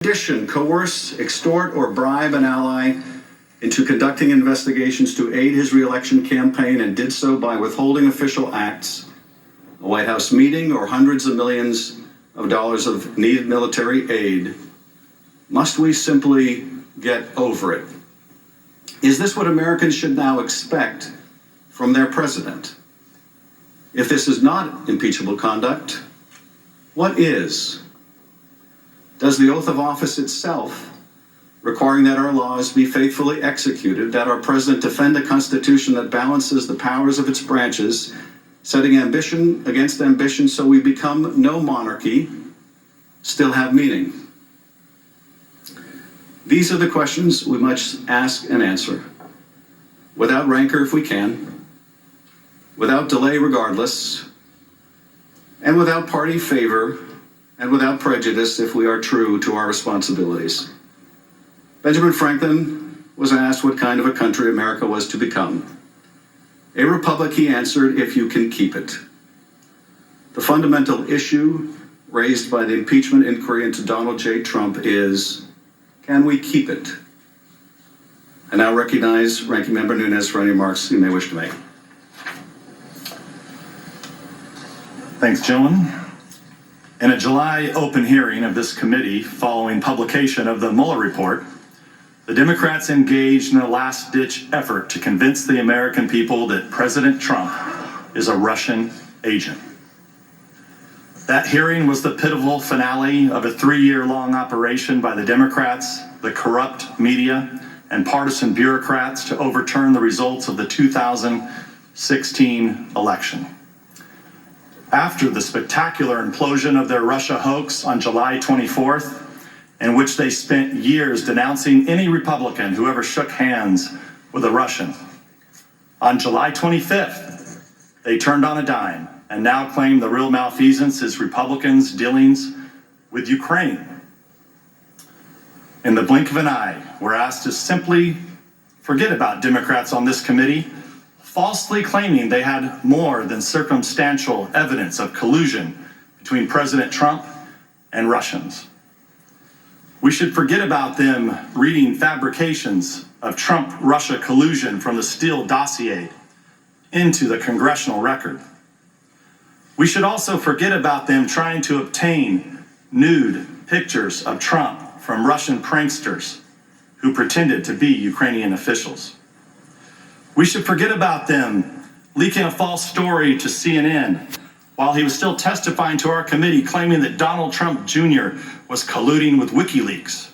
addition, coerce, extort, or bribe an ally into conducting investigations to aid his re-election campaign and did so by withholding official acts, a White House meeting, or hundreds of millions of dollars of needed military aid, must we simply get over it? Is this what Americans should now expect from their president? If this is not impeachable conduct, what is? Does the oath of office itself, requiring that our laws be faithfully executed, that our president defend a constitution that balances the powers of its branches, setting ambition against ambition so we become no monarchy, still have meaning? These are the questions we must ask and answer, without rancor if we can, without delay regardless, and without party favor, and without prejudice if we are true to our responsibilities. Benjamin Franklin was asked what kind of a country America was to become. A republic, he answered, if you can keep it. The fundamental issue raised by the impeachment inquiry into Donald J. Trump is, can we keep it? I now recognize Ranking Member Nunes for any remarks you may wish to make. Thanks, gentlemen. In a July open hearing of this committee following publication of the Mueller report, the Democrats engaged in a last-ditch effort to convince the American people that President Trump is a Russian agent. That hearing was the pivotal finale of a 3-year-long operation by the Democrats, the corrupt media, and partisan bureaucrats to overturn the results of the 2016 election. After the spectacular implosion of their Russia hoax on July 24th, in which they spent years denouncing any Republican who ever shook hands with a Russian, on July 25th, they turned on a dime and now claim the real malfeasance is Republicans' dealings with Ukraine. In the blink of an eye, we're asked to simply forget about Democrats on this committee, falsely claiming they had more than circumstantial evidence of collusion between President Trump and Russians. We should forget about them reading fabrications of Trump-Russia collusion from the Steele dossier into the congressional record. We should also forget about them trying to obtain nude pictures of Trump from Russian pranksters who pretended to be Ukrainian officials. We should forget about them leaking a false story to CNN while he was still testifying to our committee, claiming that Donald Trump Jr. was colluding with WikiLeaks.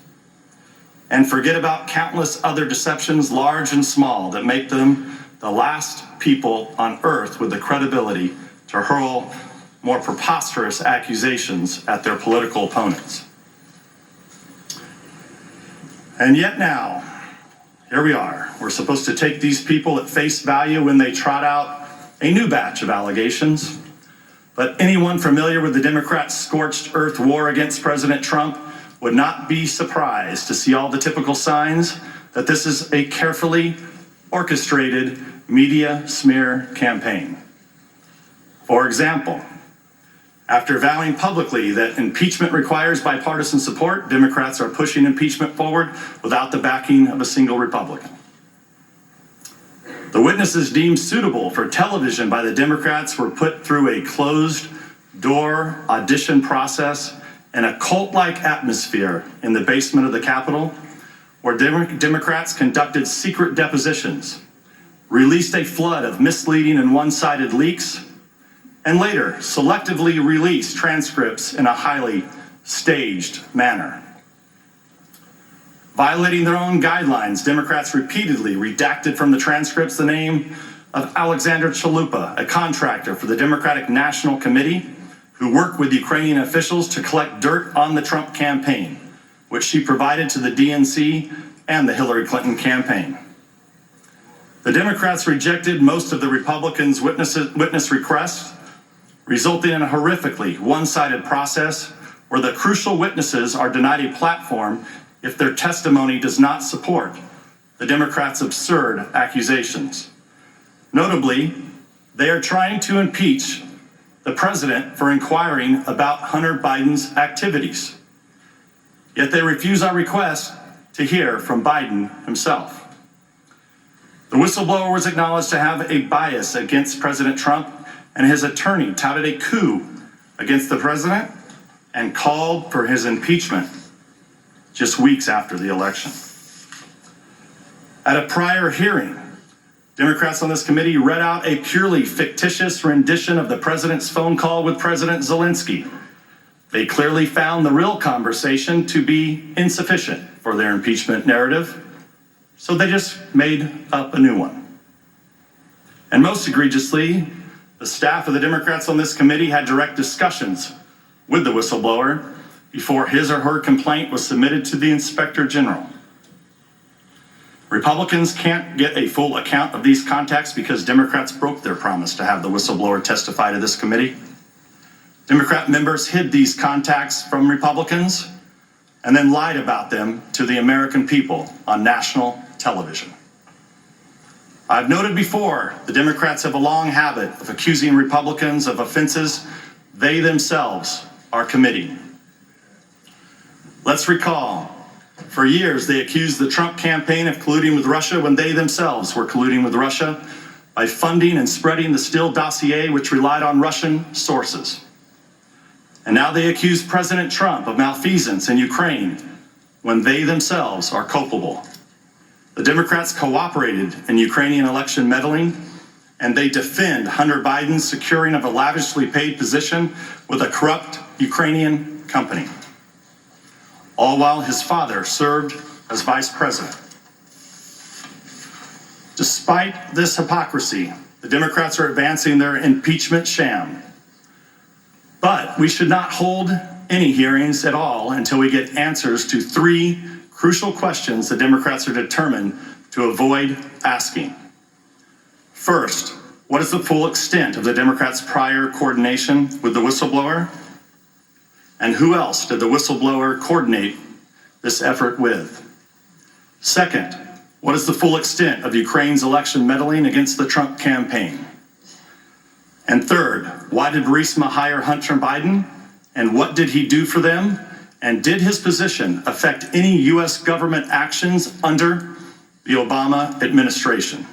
And forget about countless other deceptions, large and small, that make them the last people on earth with the credibility to hurl more preposterous accusations at their political opponents. And yet now, here we are. We're supposed to take these people at face value when they trot out a new batch of allegations. But anyone familiar with the Democrats' scorched earth war against President Trump would not be surprised to see all the typical signs that this is a carefully orchestrated media smear campaign. For example, after vowing publicly that impeachment requires bipartisan support, Democrats are pushing impeachment forward without the backing of a single Republican. The witnesses deemed suitable for television by the Democrats were put through a closed-door audition process in a cult-like atmosphere in the basement of the Capitol, where Democrats conducted secret depositions, released a flood of misleading and one-sided leaks, and later selectively released transcripts in a highly staged manner. Violating their own guidelines, Democrats repeatedly redacted from the transcripts the name of Alexander Chalupa, a contractor for the Democratic National Committee who worked with Ukrainian officials to collect dirt on the Trump campaign, which she provided to the DNC and the Hillary Clinton campaign. The Democrats rejected most of the Republicans' witness requests, resulting in a horrifically one-sided process where the crucial witnesses are denied a platform if their testimony does not support the Democrats' absurd accusations. Notably, they are trying to impeach the president for inquiring about Hunter Biden's activities. Yet they refuse our request to hear from Biden himself. The whistleblower was acknowledged to have a bias against President Trump, and his attorney touted a coup against the president and called for his impeachment just weeks after the election. At a prior hearing, Democrats on this committee read out a purely fictitious rendition of the president's phone call with President Zelensky. They clearly found the real conversation to be insufficient for their impeachment narrative, so they just made up a new one. And most egregiously, the staff of the Democrats on this committee had direct discussions with the whistleblower before his or her complaint was submitted to the Inspector General. Republicans can't get a full account of these contacts because Democrats broke their promise to have the whistleblower testify to this committee. Democrat members hid these contacts from Republicans and then lied about them to the American people on national television. I've noted before, the Democrats have a long habit of accusing Republicans of offenses they themselves are committing. Let's recall, for years they accused the Trump campaign of colluding with Russia when they themselves were colluding with Russia by funding and spreading the Steele dossier, which relied on Russian sources. And now they accuse President Trump of malfeasance in Ukraine when they themselves are culpable. The Democrats cooperated in Ukrainian election meddling, and they defend Hunter Biden's securing of a lavishly paid position with a corrupt Ukrainian company, all while his father served as vice president. Despite this hypocrisy, the Democrats are advancing their impeachment sham. But we should not hold any hearings at all until we get answers to three crucial questions the Democrats are determined to avoid asking. First, what is the full extent of the Democrats' prior coordination with the whistleblower? And who else did the whistleblower coordinate this effort with? Second, what is the full extent of Ukraine's election meddling against the Trump campaign? And third, why did Burisma hire Hunter Biden? And what did he do for them? And did his position affect any U.S. government actions under the Obama administration?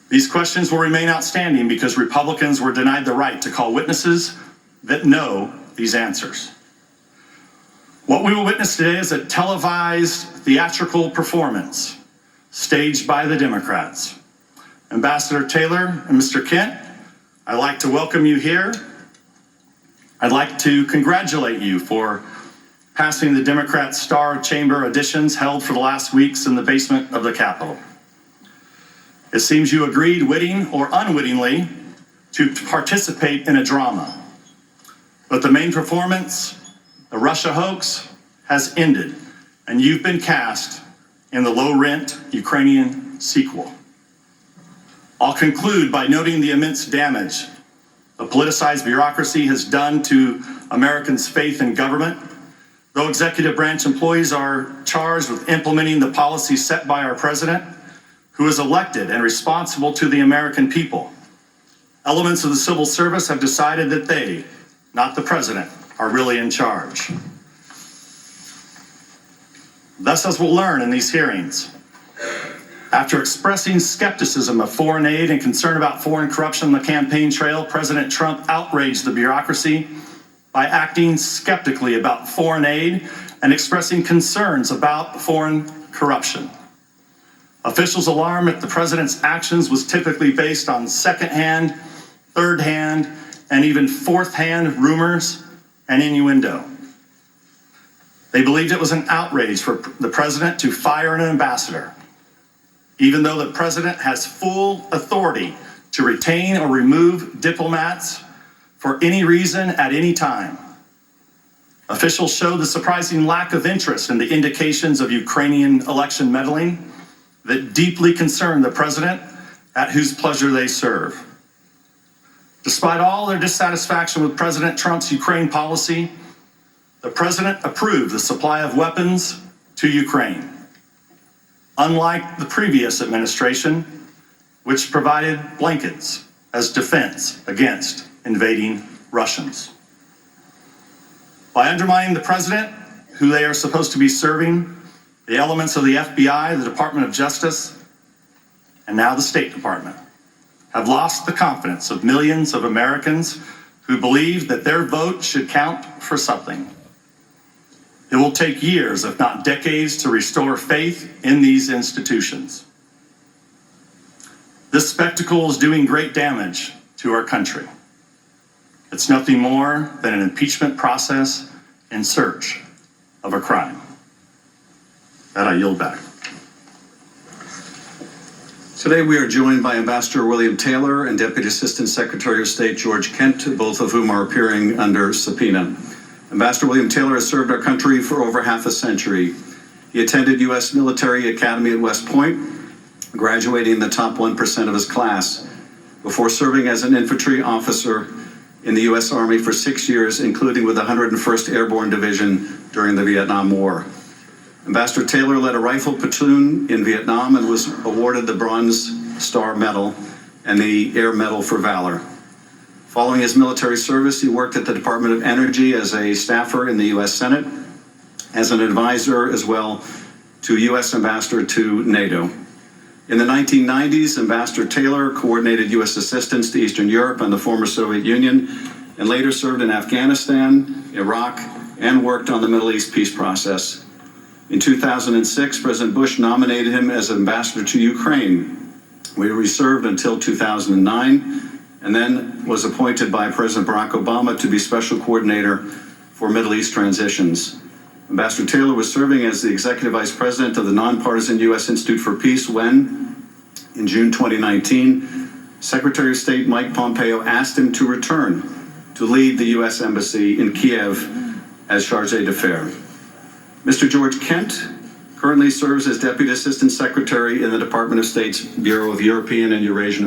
These questions will remain outstanding because Republicans were denied the right to call witnesses that know these answers. What we will witness today is a televised theatrical performance staged by the Democrats. Ambassador Taylor and Mr. Kent, I'd like to welcome you here. I'd like to congratulate you for passing the Democrat Star Chamber auditions held for the last weeks in the basement of the Capitol. It seems you agreed, witting or unwittingly, to participate in a drama. But the main performance, the Russia hoax, has ended, and you've been cast in the low-rent Ukrainian sequel. I'll conclude by noting the immense damage the politicized bureaucracy has done to Americans' faith in government. Though executive branch employees are charged with implementing the policies set by our president, who is elected and responsible to the American people, elements of the civil service have decided that they, not the president, are really in charge. Thus, as we'll learn in these hearings, after expressing skepticism of foreign aid and concern about foreign corruption on the campaign trail, President Trump outraged the bureaucracy by acting skeptically about foreign aid and expressing concerns about foreign corruption. Officials' alarm at the president's actions was typically based on second-hand, third-hand, and even fourth-hand rumors and innuendo. They believed it was an outrage for the president to fire an ambassador, even though the president has full authority to retain or remove diplomats for any reason at any time. Officials showed the surprising lack of interest in the indications of Ukrainian election meddling that deeply concern the president at whose pleasure they serve. Despite all their dissatisfaction with President Trump's Ukraine policy, the president approved the supply of weapons to Ukraine, unlike the previous administration, which provided blankets as defense against invading Russians. By undermining the president, who they are supposed to be serving, the elements of the FBI, the Department of Justice, and now the State Department, have lost the confidence of millions of Americans who believe that their vote should count for something. It will take years, if not decades, to restore faith in these institutions. This spectacle is doing great damage to our country. It's nothing more than an impeachment process in search of a crime. That I yield back. Today we are joined by Ambassador William Taylor and Deputy Assistant Secretary of State George Kent, both of whom are appearing under subpoena. Ambassador William Taylor has served our country for over half a century. He attended U.S. Military Academy at West Point, graduating in the top 1% of his class, before serving as an infantry officer in the U.S. Army for 6 years, including with the 101st Airborne Division during the Vietnam War. Ambassador Taylor led a rifle platoon in Vietnam and was awarded the Bronze Star Medal and the Air Medal for Valor. Following his military service, he worked at the Department of Energy as a staffer in the U.S. Senate, as an advisor as well to U.S. Ambassador to NATO. In the 1990s, Ambassador Taylor coordinated U.S. assistance to Eastern Europe and the former Soviet Union, and later served in Afghanistan, Iraq, and worked on the Middle East peace process. In 2006, President Bush nominated him as ambassador to Ukraine, where he served until 2009, and then was appointed by President Barack Obama to be special coordinator for Middle East transitions. Ambassador Taylor was serving as the executive vice president of the nonpartisan U.S. Institute for Peace when, in June 2019, Secretary of State Mike Pompeo asked him to return to lead the U.S. Embassy in Kiev as charge d'affaires. Mr. George Kent currently serves as Deputy Assistant Secretary in the Department of State's Bureau of European and Eurasian